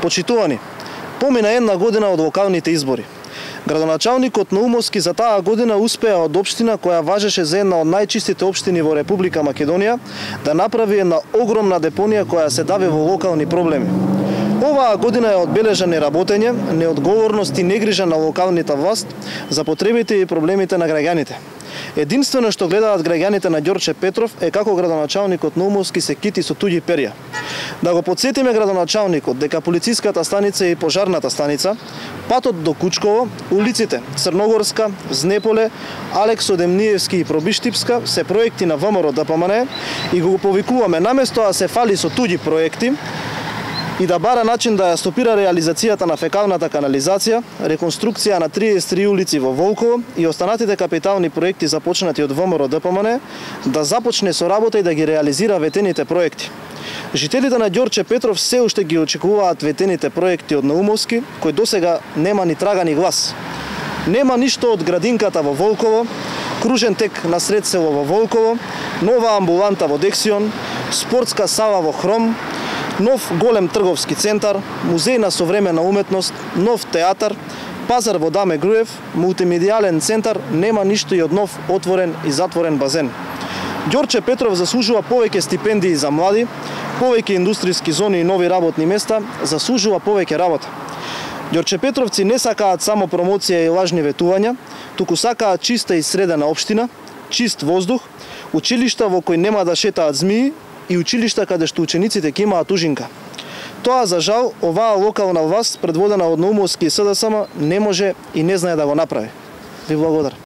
Почитувани, помина една година од локалните избори. Градоначалникот Наумовски за таа година успеа од општина која важеше за една од најчистите општини во Република Македонија да направи една огромна депонија која се дави во локални проблеми. Оваа година е одбележа неработење, неодговорност и негрижа на локалната власт за потребите и проблемите на граѓаните. Единствено што гледаат граѓаните на Ѓорче Петров е како градоначалникот Наумовски се кити со туѓи перја. Да го подсетиме градоначалникот дека полициската станица и пожарната станица, патот до Кучково, улиците Црногорска, Знеполе, Алекс Одемниевски и Пробиштипска се проекти на ВМРО ДПМН и го повикуваме наместо да се фали со туѓи проекти и да бара начин да ја стопира реализацијата на фекалната канализација, реконструкција на 33 улици во Волково и останатите капитални проекти започнати од ВМРО ДПМН, да започне со работа и да ги реализира ветените проекти. Жителите на Ѓорче Петров се уште ги очекуваат ветените проекти од Наумовски, кој досега нема ни трага ни глас. Нема ништо од градинката во Волково, кружен тек на сред село во Волково, нова амбуланта во Дексион, спортска сала во Хром, нов голем трговски центар, музеј на современа уметност, нов театар, пазар во Даме Груев, мултимедијален центар, нема ништо и од нов отворен и затворен базен. Ѓорче Петров заслужува повеќе стипендии за млади, повеќе индустријски зони и нови работни места, заслужува повеќе работа. Ѓорче Петровци не сакаат само промоција и лажни ветувања, туку сакаат чиста и средена општина, чист воздух, училишта во кои нема да шетаат змии и училишта каде што учениците ќе имаат ужинка. Тоа, за жал, оваа локална власт, предводена од Наумовски и СДСМ, не може и не знае да го направи. Ви благодарам.